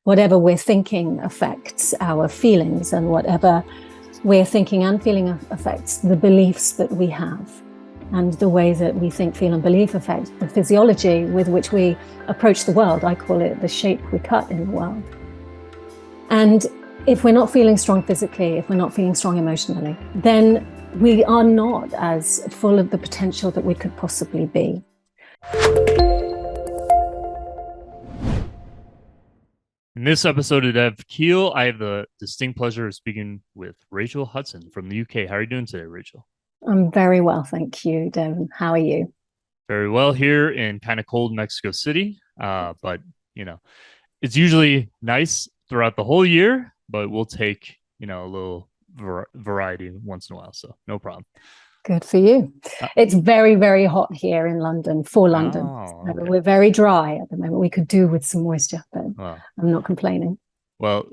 whatever we're thinking affects our feelings, and whatever we're thinking and feeling affects the beliefs that we have. And the way that we think, feel, and believe affect the physiology with which we approach the world. I call it the shape we cut in the world. And if we're not feeling strong physically, if we're not feeling strong emotionally, then we are not as full of the potential that we could possibly be. In this episode of KEAL, I have the distinct pleasure of speaking with Rachael Hudson from the UK. How are you doing today, Rachael? I'm very well, thank you, Devin. How are you? Very well here in kind of cold Mexico City. But, you know, it's usually nice throughout the whole year, but we'll take, a little variety once in a while. So no problem. Good for you. It's very, very hot here in London, for London. Okay. We're very dry at the moment. We could do with some moisture, but I'm not complaining. Well,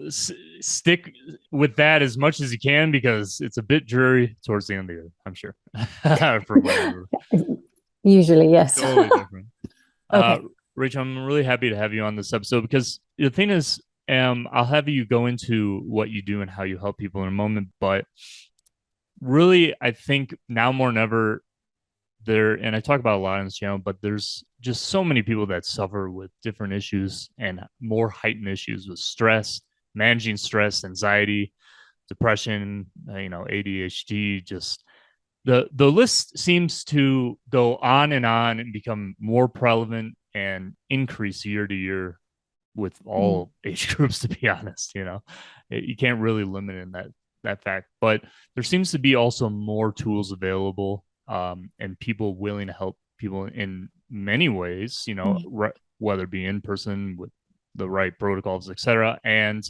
stick with that as much as you can because it's a bit dreary towards the end of the year, I'm sure. For whatever. Usually, yes. Totally different. Okay. Rachel, I'm really happy to have you on this episode because the thing is, I'll have you go into what you do and how you help people in a moment, but really, I think now more than ever, and I talk about a lot on this channel, but there's just so many people that suffer with different issues and more heightened issues with stress, managing stress, anxiety, depression, ADHD, just the list seems to go on and become more prevalent and increase year to year with all age groups, to be honest. You can't really limit in that fact, but there seems to be also more tools available and people willing to help people in many ways, whether it be in person with the right protocols, etc., and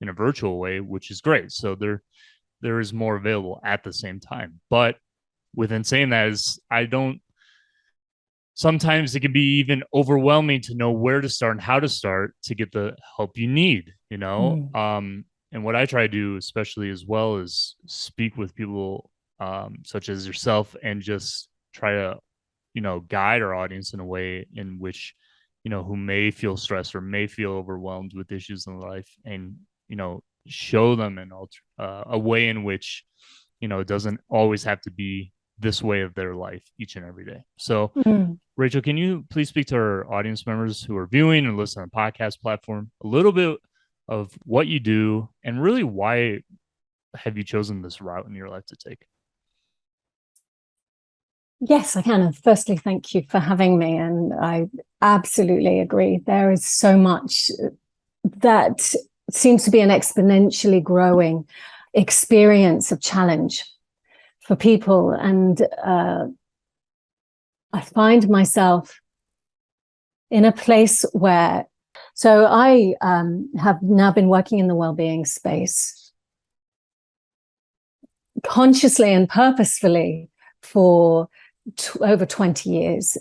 in a virtual way, which is great. So there is more available at the same time. But within saying that is, sometimes it can be even overwhelming to know where to start and how to start to get the help you need, and what I try to do, especially as well, is speak with people such as yourself and just try to, guide our audience in a way in which, who may feel stressed or may feel overwhelmed with issues in life and, show them a way in which, it doesn't always have to be this way of their life each and every day. So, Rachel, can you please speak to our audience members who are viewing and listening on the podcast platform a little bit of what you do and really why have you chosen this route in your life to take? Yes, I can. And firstly, thank you for having me. And I absolutely agree. There is so much that seems to be an exponentially growing experience of challenge for people. And I find myself in a place where, so I have now been working in the well-being space consciously and purposefully for over 20 years,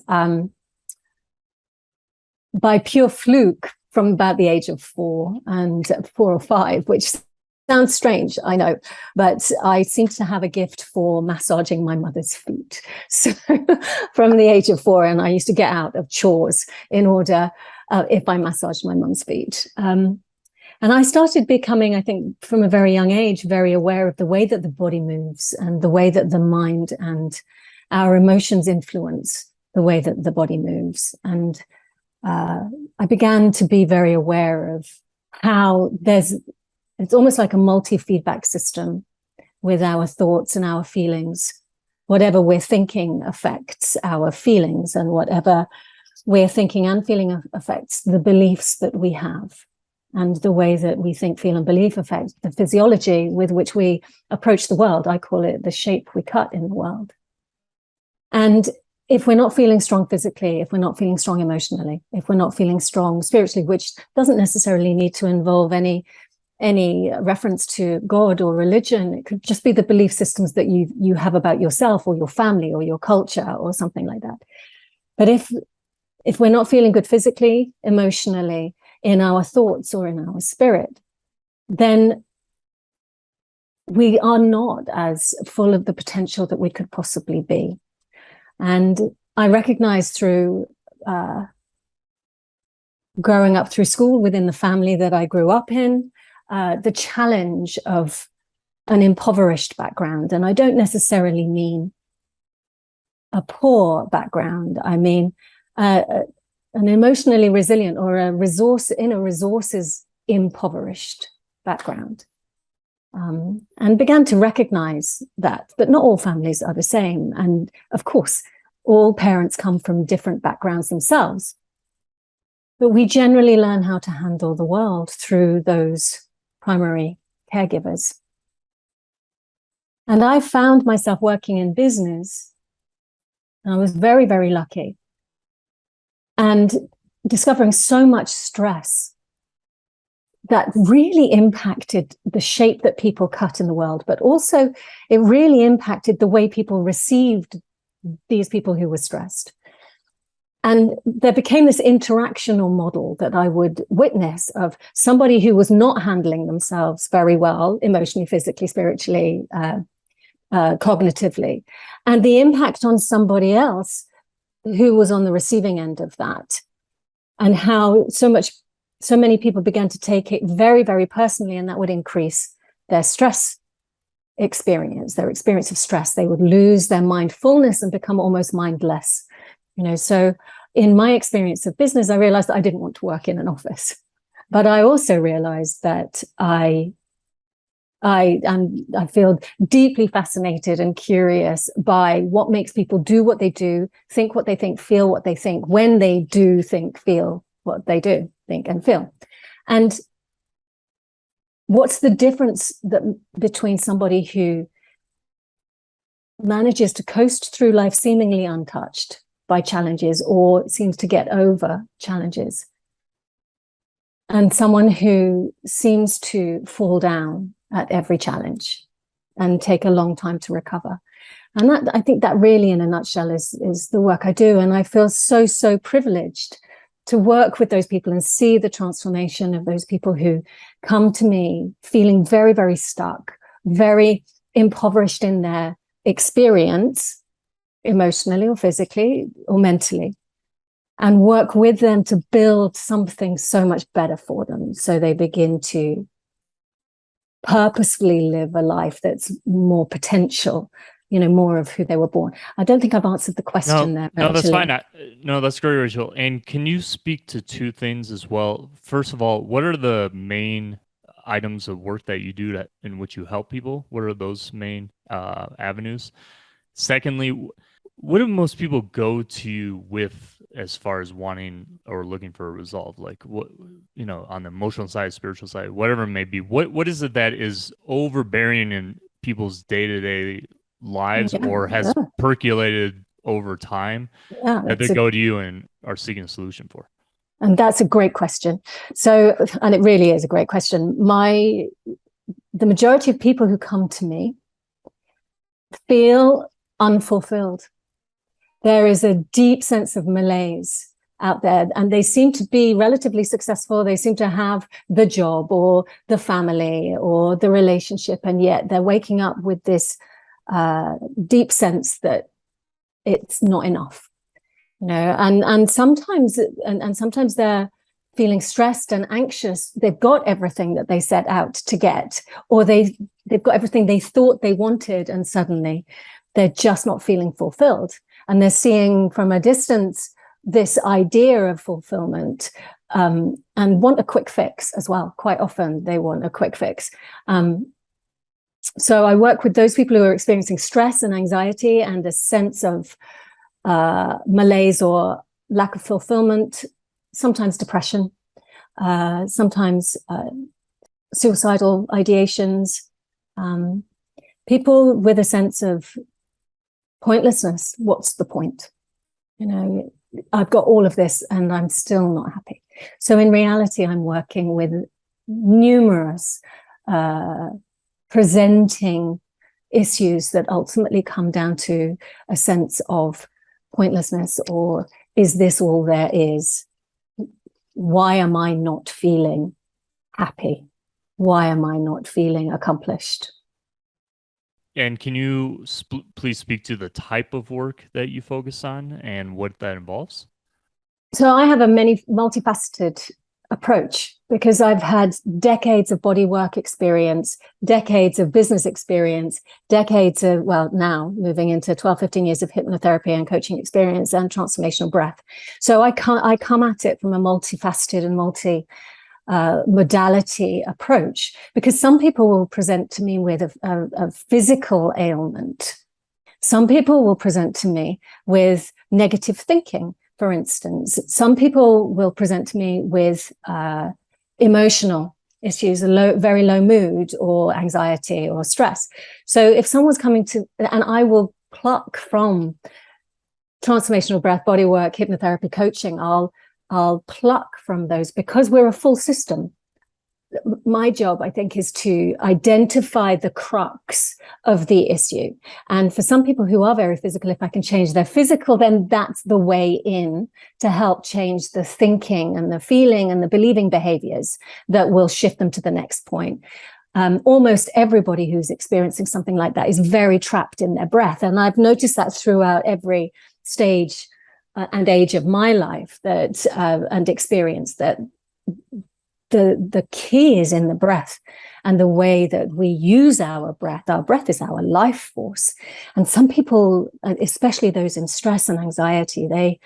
by pure fluke from about the age of 4 or 5, which sounds strange, I know, but I seem to have a gift for massaging my mother's feet. So from the age of 4, and I used to get out of chores in order, if I massaged my mum's feet. And I started becoming, I think, from a very young age, very aware of the way that the body moves and the way that the mind and our emotions influence the way that the body moves. And I began to be very aware of how it's almost like a multi-feedback system with our thoughts and our feelings. Whatever we're thinking affects our feelings, and whatever we're thinking and feeling affects the beliefs that we have. And the way that we think, feel, and believe affect the physiology with which we approach the world. I call it the shape we cut in the world. And if we're not feeling strong physically, if we're not feeling strong emotionally, if we're not feeling strong spiritually, which doesn't necessarily need to involve any reference to God or religion, it could just be the belief systems that you have about yourself or your family or your culture or something like that. But if we're not feeling good physically, emotionally, in our thoughts or in our spirit, then we are not as full of the potential that we could possibly be. And I recognize through growing up through school within the family that I grew up in, the challenge of an impoverished background. And I don't necessarily mean a poor background. I mean an emotionally resilient or a resources impoverished background. And began to recognize that not all families are the same. And of course, all parents come from different backgrounds themselves. But we generally learn how to handle the world through those primary caregivers. And I found myself working in business. And I was very, very lucky. And discovering so much stress that really impacted the shape that people cut in the world, but also it really impacted the way people received these people who were stressed. And there became this interactional model that I would witness of somebody who was not handling themselves very well, emotionally, physically, spiritually, cognitively, and the impact on somebody else who was on the receiving end of that, and how so many people began to take it very, very personally, and that would increase their stress experience, their experience of stress. They would lose their mindfulness and become almost mindless. So in my experience of business, I realized that I didn't want to work in an office, but I also realized that I feel deeply fascinated and curious by what makes people do what they do, think what they think, feel what they think, when they do think, feel what they do, think and feel. And what's the difference between somebody who manages to coast through life seemingly untouched by challenges or seems to get over challenges, and someone who seems to fall down at every challenge and take a long time to recover? And I think that really, in a nutshell, is the work I do. And I feel so, so privileged to work with those people and see the transformation of those people who come to me feeling very, very stuck, very impoverished in their experience, emotionally or physically or mentally, and work with them to build something so much better for them, so they begin to purposefully live a life that's more potential, more of who they were born. I don't think I've answered the question there. No, that's fine. No, that's great, Rachel. And can you speak to two things as well? First of all, what are the main items of work that you do in which you help people? What are those main avenues? Secondly, what do most people go to you with as far as wanting or looking for a resolve? Like what, on the emotional side, spiritual side, whatever it may be, what is it that is overbearing in people's day-to-day lives or has percolated over time that they go to you and are seeking a solution for? And that's a great question. So, and it really is a great question. The majority of people who come to me feel unfulfilled. There is a deep sense of malaise out there, and they seem to be relatively successful. They seem to have the job or the family or the relationship, and yet they're waking up with this deep sense that it's not enough, and sometimes they're feeling stressed and anxious. They've got everything that they set out to get, or they've got everything they thought they wanted, and suddenly they're just not feeling fulfilled. And they're seeing from a distance this idea of fulfillment, and want a quick fix as well. Quite often they want a quick fix. So I work with those people who are experiencing stress and anxiety and a sense of malaise or lack of fulfillment, sometimes depression, sometimes suicidal ideations, people with a sense of pointlessness. What's the point? I've got all of this and I'm still not happy. So in reality, I'm working with numerous presenting issues that ultimately come down to a sense of pointlessness, or is this all there is? Why am I not feeling happy? Why am I not feeling accomplished? And can you please speak to the type of work that you focus on and what that involves? So I have a multifaceted approach because I've had decades of body work experience, decades of business experience, decades of, well, now moving into 12, 15 years of hypnotherapy and coaching experience and transformational breath. So I come at it from a multifaceted and modality approach, because some people will present to me with a physical ailment. Some people will present to me with negative thinking. For instance, some people will present to me with emotional issues, very low mood or anxiety or stress. So if someone's coming to, and I will pluck from transformational breath, body work, hypnotherapy, coaching, I'll pluck from those because we're a full system. My job, I think, is to identify the crux of the issue. And for some people who are very physical, if I can change their physical, then that's the way in to help change the thinking and the feeling and the believing behaviors that will shift them to the next point. Almost everybody who's experiencing something like that is very trapped in their breath. And I've noticed that throughout every stage and age of my life, that and experience, that the key is in the breath and the way that we use our breath. Our breath is our life force. And some people, especially those in stress and anxiety, they're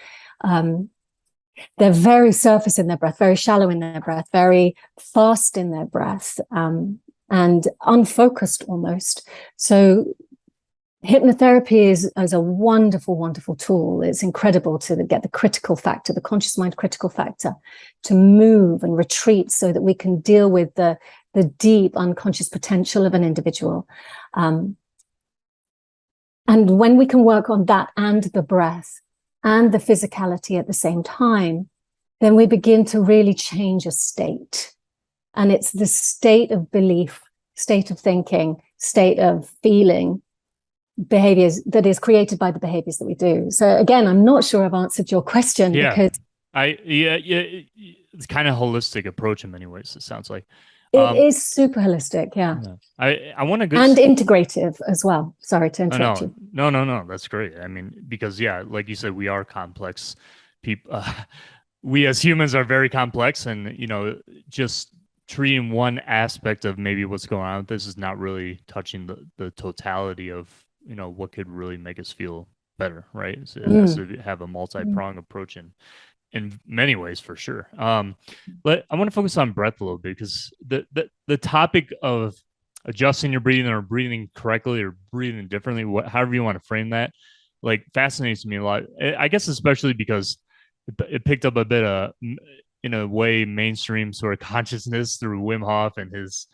very surface in their breath, very shallow in their breath, very fast in their breath, and unfocused almost. So hypnotherapy is a wonderful, wonderful tool. It's incredible to get the critical factor, the conscious mind critical factor, to move and retreat so that we can deal with the deep unconscious potential of an individual. And when we can work on that and the breath and the physicality at the same time, then we begin to really change a state. And it's the state of belief, state of thinking, state of feeling, behaviors that is created by the behaviors that we do. So again, I'm not sure I've answered your question, because it's kind of holistic approach in many ways, it sounds like. It is super holistic, yeah. I want to go and integrative as well. Sorry to interrupt you. No, that's great. I mean, because like you said, we are complex people. We as humans are very complex, and just treating one aspect of maybe what's going on with this is not really touching the totality of what could really make us feel better, right? So it has to have a multi-pronged approach in many ways, for sure. But I want to focus on breath a little bit, because the topic of adjusting your breathing or breathing correctly or breathing differently, however you want to frame that, like, fascinates me a lot. I guess especially because it picked up a bit of, in a way, mainstream sort of consciousness through Wim Hof and his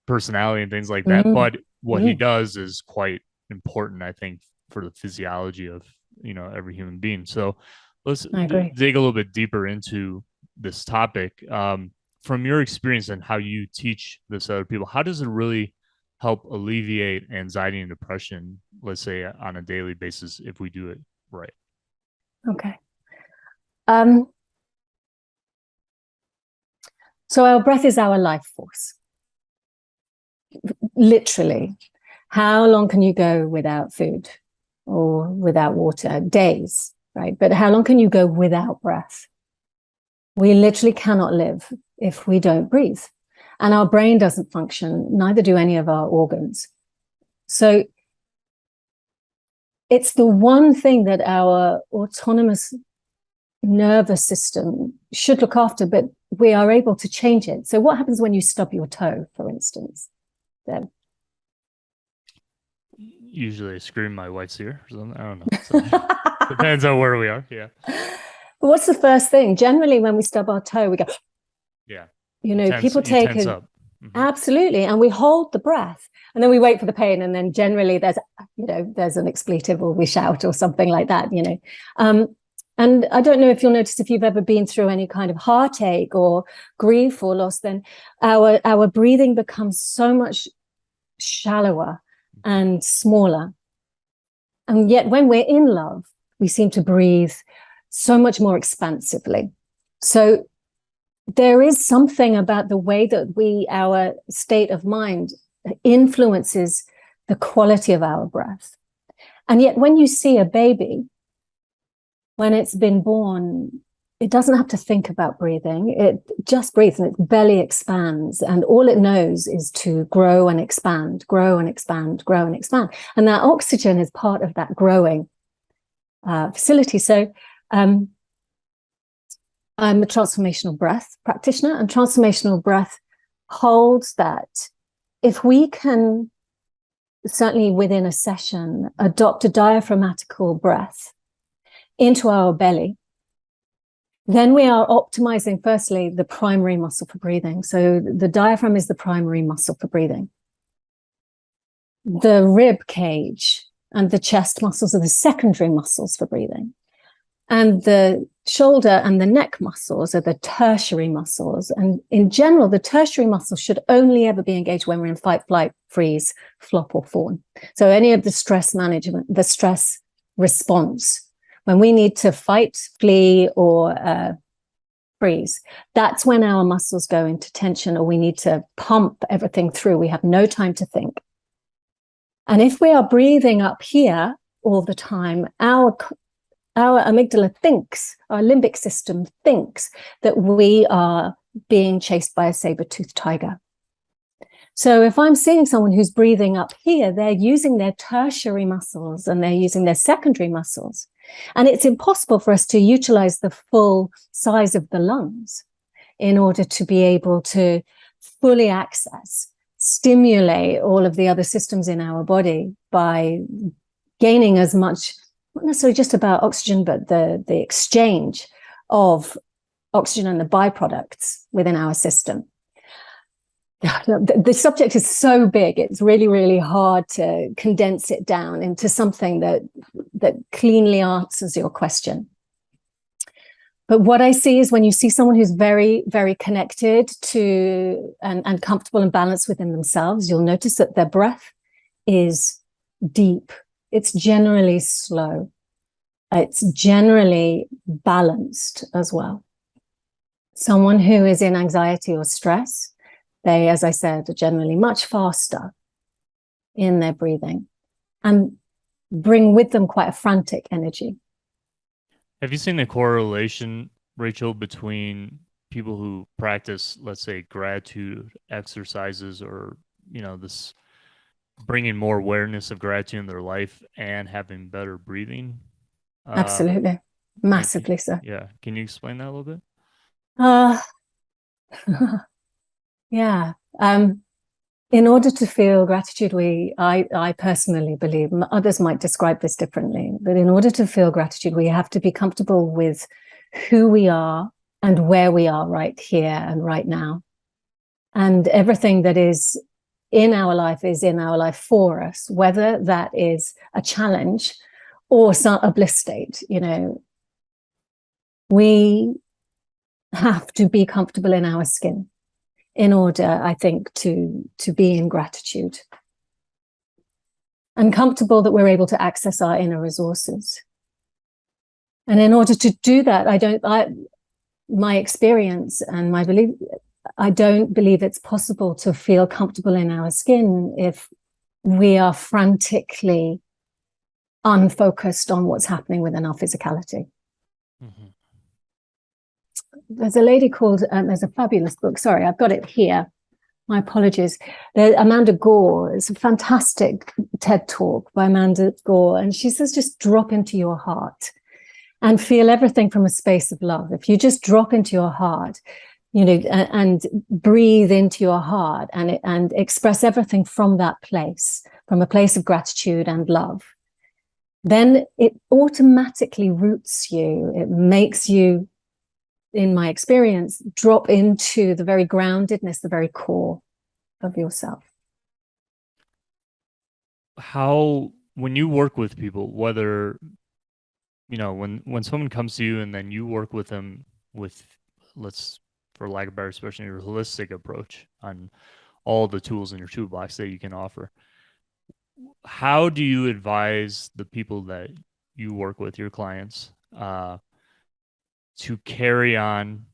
personality and things like that. But what he does is quite important, I think, for the physiology of every human being. So let's dig a little bit deeper into this topic. From your experience and how you teach this to other people, how does it really help alleviate anxiety and depression, let's say on a daily basis, if we do it right? Okay. So our breath is our life force, literally. How long can you go without food or without water? Days, right? But how long can you go without breath? We literally cannot live if we don't breathe. And our brain doesn't function, neither do any of our organs. So it's the one thing that our autonomous nervous system should look after, but we are able to change it. So what happens when you stub your toe, for instance? Then usually I scream my wife's ear or something. I don't know. So depends on where we are. Yeah. But what's the first thing? Generally, when we stub our toe, we go, yeah. People take it. Absolutely. And we hold the breath, and then we wait for the pain. And then generally there's an expletive, or we shout or something like that, And I don't know if you'll notice, if you've ever been through any kind of heartache or grief or loss, then our breathing becomes so much shallower and smaller. And yet when we're in love, we seem to breathe so much more expansively. So there is something about the way that our state of mind influences the quality of our breath. And yet when you see a baby, when it's been born, it doesn't have to think about breathing. It just breathes and its belly expands. And all it knows is to grow and expand, grow and expand, grow and expand. And that oxygen is part of that growing facility. So I'm a transformational breath practitioner, and transformational breath holds that if we can, certainly within a session, adopt a diaphragmatical breath into our belly, then we are optimizing, firstly, the primary muscle for breathing. So the diaphragm is the primary muscle for breathing. The rib cage and the chest muscles are the secondary muscles for breathing. And the shoulder and the neck muscles are the tertiary muscles. And in general, the tertiary muscles should only ever be engaged when we're in fight, flight, freeze, flop, or fawn. So any of the stress management, the stress response, when we need to fight, flee, or freeze, that's when our muscles go into tension, or we need to pump everything through. We have no time to think. And if we are breathing up here all the time, our amygdala thinks, our limbic system thinks that we are being chased by a saber-toothed tiger. So if I'm seeing someone who's breathing up here, they're using their tertiary muscles and they're using their secondary muscles. And it's impossible for us to utilize the full size of the lungs in order to be able to fully access, stimulate all of the other systems in our body by gaining as much, not necessarily just about oxygen, but the exchange of oxygen and the byproducts within our system. The subject is so big, it's really, really hard to condense it down into something that cleanly answers your question. But what I see is when you see someone who's very, very connected to and comfortable and balanced within themselves, you'll notice that their breath is deep. It's generally slow. It's generally balanced as well. Someone who is in anxiety or stress, they, as I said, are generally much faster in their breathing and bring with them quite a frantic energy. Have you seen a correlation, Rachel, between people who practice, let's say, gratitude exercises or, this bringing more awareness of gratitude in their life and having better breathing? Absolutely. Massively so. Yeah. Can you explain that a little bit? Yeah. In order to feel gratitude, I personally believe, others might describe this differently, but in order to feel gratitude, we have to be comfortable with who we are and where we are right here and right now. And everything that is in our life is in our life for us, whether that is a challenge or a bliss state. We have to be comfortable in our skin in order, I think, to be in gratitude and comfortable that we're able to access our inner resources. And in order to do that, my experience and my belief, I don't believe it's possible to feel comfortable in our skin if we are frantically unfocused on what's happening within our physicality. Mm-hmm. There's a lady called, there's a fabulous book. Sorry, I've got it here. My apologies. Amanda Gore. It's a fantastic TED talk by Amanda Gore. And she says, just drop into your heart and feel everything from a space of love. If you just drop into your heart, and breathe into your heart and express everything from that place, from a place of gratitude and love, then it automatically roots you. It makes you, in my experience, drop into the very groundedness, the very core of yourself. How, when you work with people, whether, when someone comes to you and then you work with them with, for lack of a better expression, your holistic approach on all the tools in your toolbox that you can offer, how do you advise the people that you work with, your clients, to carry on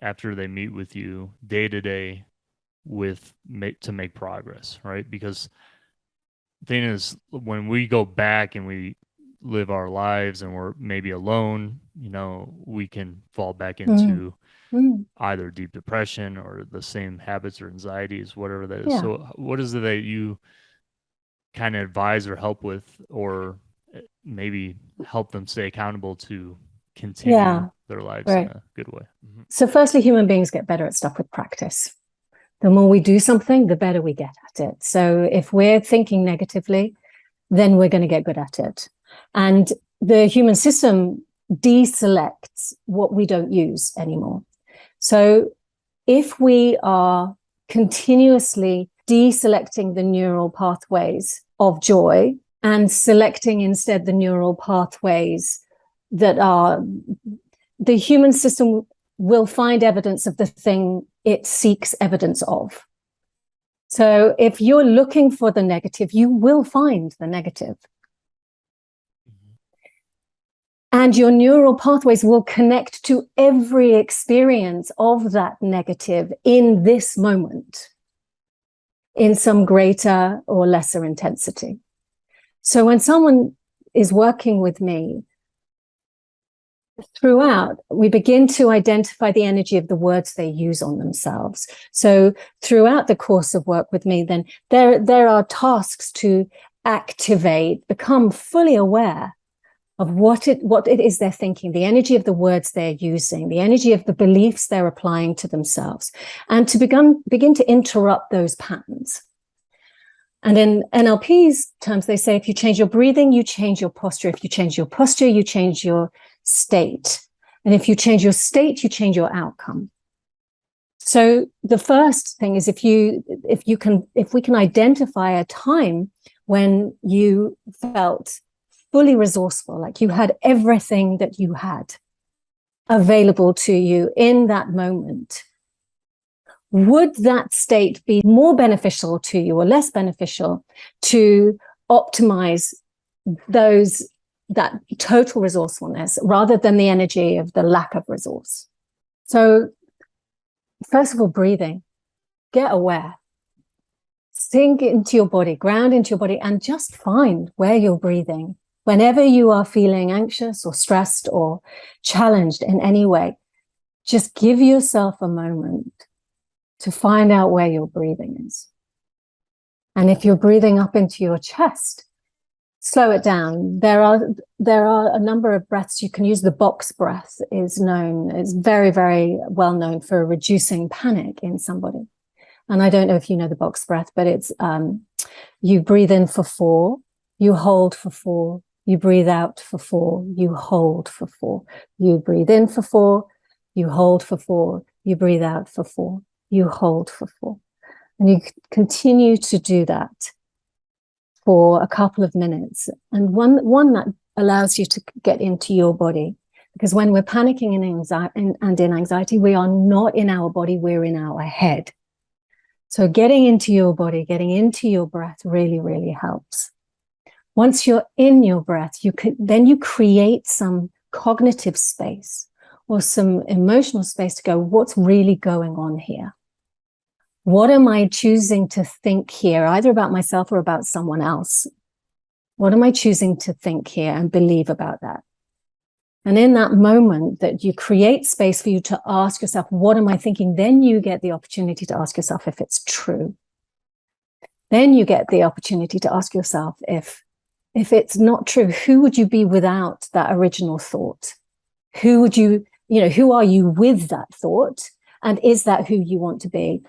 after they meet with you day to day to make progress, right? Because the thing is, when we go back and we live our lives and we're maybe alone, we can fall back into either deep depression or the same habits or anxieties, whatever that is. Yeah. So what is it that you kind of advise or help with, or maybe help them stay accountable to continue their lives in a good way? So firstly, human beings get better at stuff with practice. The more we do something, the better we get at it. So if we're thinking negatively, then we're going to get good at it. And the human system deselects what we don't use anymore. So if we are continuously deselecting the neural pathways of joy and selecting instead the neural pathways that are, the human system will find evidence of the thing it seeks evidence of. So if you're looking for the negative, you will find the negative. And your neural pathways will connect to every experience of that negative in this moment, in some greater or lesser intensity. So when someone is working with me, throughout, we begin to identify the energy of the words they use on themselves. So throughout the course of work with me, then there are tasks to activate, become fully aware of what it is they're thinking, the energy of the words they're using, the energy of the beliefs they're applying to themselves, and to begin to interrupt those patterns. And in NLP's terms, they say, if you change your breathing, you change your posture. If you change your posture, you change your state. And if you change your state, you change your outcome. So the first thing is if we can identify a time when you felt fully resourceful, like you had everything that you had available to you in that moment, would that state be more beneficial to you or less beneficial to optimize that total resourcefulness rather than the energy of the lack of resource? So first of all, breathing, get aware, sink into your body, ground into your body, and just find where you're breathing. Whenever you are feeling anxious or stressed or challenged in any way, just give yourself a moment to find out where your breathing is. And if you're breathing up into your chest, slow it down. There are a number of breaths you can use. The box breath is very, very well known for reducing panic in somebody. And I don't know if you know the box breath, but it's you breathe in for 4, you hold for 4, you breathe out for 4, you hold for 4. You breathe in for 4, you hold for 4, you breathe out for 4, you hold for 4. And you continue to do that for a couple of minutes. And one that allows you to get into your body. Because when we're panicking and in anxiety, we are not in our body, we're in our head. So getting into your body, getting into your breath really, really helps. Once you're in your breath, then you create some cognitive space or some emotional space to go, what's really going on here? What am I choosing to think here, either about myself or about someone else? What am I choosing to think here and believe about that? And in that moment that you create space for you to ask yourself, what am I thinking? Then you get the opportunity to ask yourself if it's true. Then you get the opportunity to ask yourself if it's not true, who would you be without that original thought? Who are you with that thought? And is that who you want to be?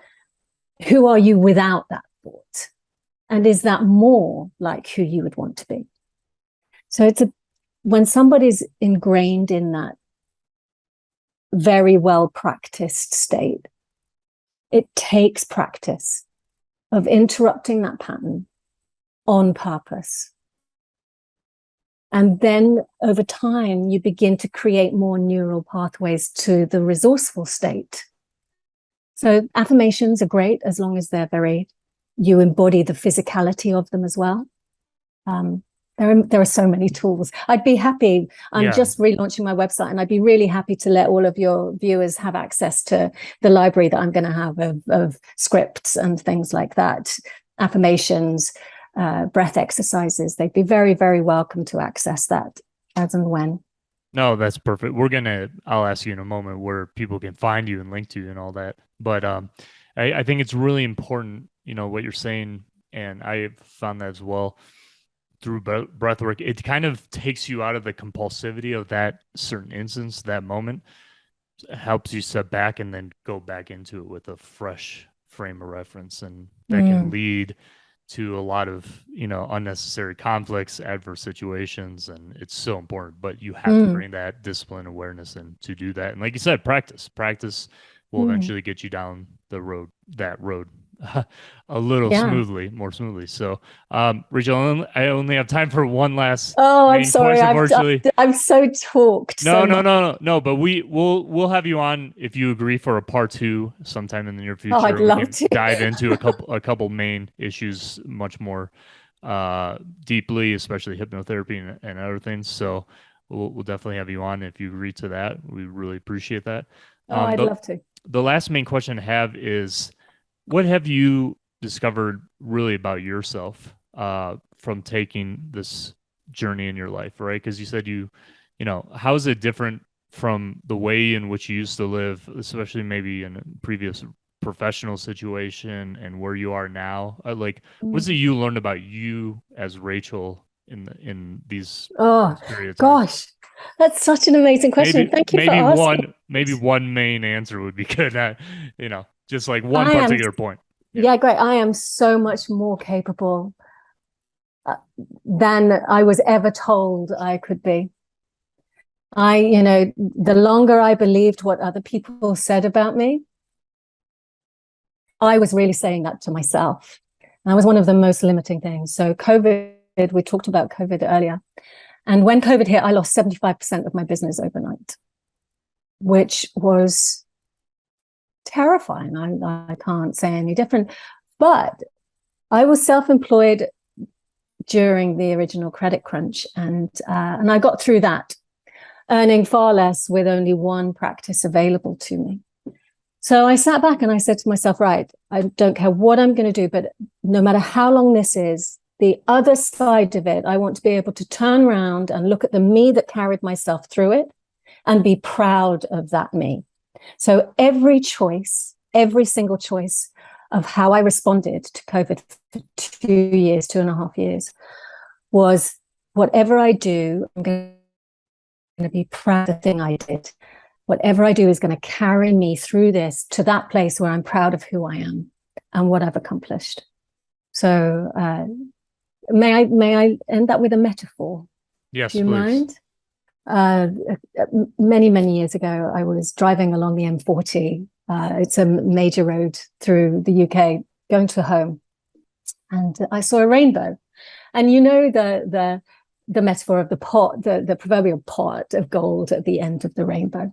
Who are you without that thought? And is that more like who you would want to be? So when somebody's ingrained in that very well practiced state, it takes practice of interrupting that pattern on purpose. And then over time, you begin to create more neural pathways to the resourceful state. So affirmations are great as long as you embody the physicality of them as well. There are so many tools. I'd be happy. I'm just relaunching my website, and I'd be really happy to let all of your viewers have access to the library that I'm going to have of scripts and things like that, affirmations, breath exercises, they'd be very, very welcome to access that as and when. No, that's perfect. I'll ask you in a moment where people can find you and link to you and all that. But I think it's really important, what you're saying, and I found that as well through breath work. It kind of takes you out of the compulsivity of that certain instance, that moment, helps you step back and then go back into it with a fresh frame of reference. And that can lead to a lot of, unnecessary conflicts, adverse situations, and it's so important. But you have to bring that discipline, awareness, and to do that. And like you said, practice will eventually get you down that road a little more smoothly. So, Rachael, I only have time for one last. Oh, I'm sorry. I'm so talked. No. But we'll have you on if you agree for a part 2 sometime in the near future. Oh, I'd love to dive into a couple main issues much more deeply, especially hypnotherapy and other things. So we'll definitely have you on if you agree to that. We really appreciate that. I'd love to. The last main question I have is, what have you discovered really about yourself from taking this journey in your life, right? Because you said how is it different from the way in which you used to live, especially maybe in a previous professional situation and where you are now? What's it you learned about you as Rachael in these periods? Gosh, that's such an amazing question. Thank you for asking. Maybe one main answer would be good at, just like one particular point. Yeah, great. I am so much more capable than I was ever told I could be. The longer I believed what other people said about me, I was really saying that to myself. That was one of the most limiting things. So COVID, we talked about COVID earlier. And when COVID hit, I lost 75% of my business overnight, which was terrifying. I can't say any different. But I was self-employed during the original credit crunch, and I got through that, earning far less with only one practice available to me. So I sat back and I said to myself, right, I don't care what I'm going to do, but no matter how long this is, the other side of it, I want to be able to turn around and look at the me that carried myself through it and be proud of that me. So every single choice of how I responded to COVID for 2.5 years, was whatever I do, I'm going to be proud of the thing I did. Whatever I do is going to carry me through this to that place where I'm proud of who I am and what I've accomplished. So may I end that with a metaphor? Yes, do you please. Mind? Many years ago, I was driving along the M40. It's a major road through the UK, going to home, and I saw a rainbow. And the metaphor of the pot, the proverbial pot of gold at the end of the rainbow.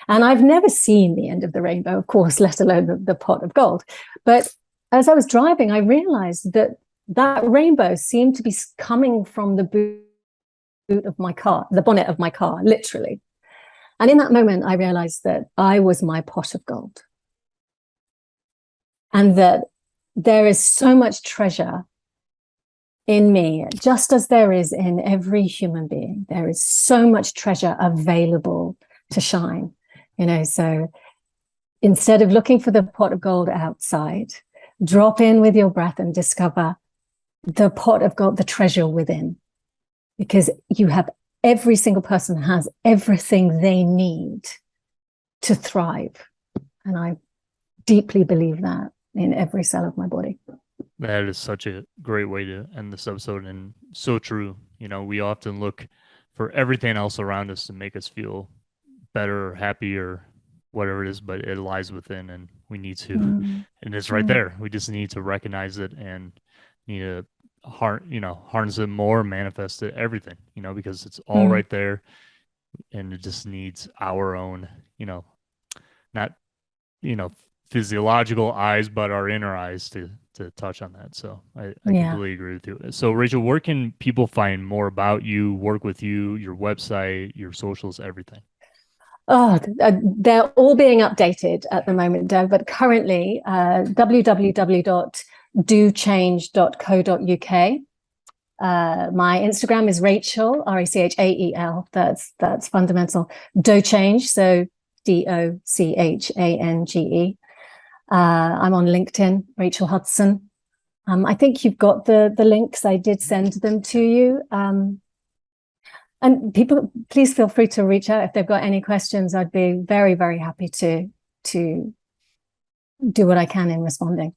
And I've never seen the end of the rainbow, of course, let alone the pot of gold. But as I was driving, I realized that rainbow seemed to be coming from the boot of my car, the bonnet of my car, literally. And in that moment, I realized that I was my pot of gold. And that there is so much treasure in me, just as there is in every human being. There is so much treasure available to shine, so instead of looking for the pot of gold outside, drop in with your breath and discover the pot of gold, the treasure within, because every single person has everything they need to thrive. And I deeply believe that in every cell of my body. That is such a great way to end this episode, and so true. We often look for everything else around us to make us feel better or happy or whatever it is, but it lies within, and we need to, and it's right there. We just need to recognize it and need to harness it more, manifest it, everything, because it's all right there, and it just needs our own, not, physiological eyes, but our inner eyes to touch on that. So I completely agree with you. So Rachael, where can people find more about you, work with you, your website, your socials, everything? Oh, they're all being updated at the moment, Doug, but currently www.dochange.co.uk My Instagram is Rachael, Rachael. That's fundamental. Dochange, so Dochange. I'm on LinkedIn, Rachael Hudson. I think you've got the links. I did send them to you. And people, please feel free to reach out if they've got any questions. I'd be very, very happy to do what I can in responding.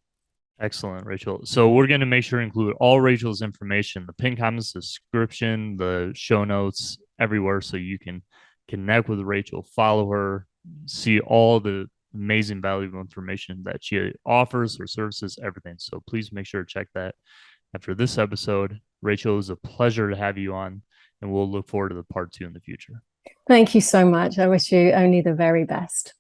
Excellent, Rachael. So we're going to make sure to include all Rachael's information, the pinned comments, the description, the show notes, everywhere, so you can connect with Rachael, follow her, see all the amazing, valuable information that she offers, her services, everything. So please make sure to check that. After this episode, Rachael, it was a pleasure to have you on, and we'll look forward to the part 2 in the future. Thank you so much. I wish you only the very best.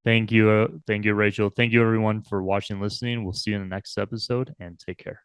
Thank you. Thank you, Rachael. Thank you, everyone, for watching and listening. We'll see you in the next episode, and take care.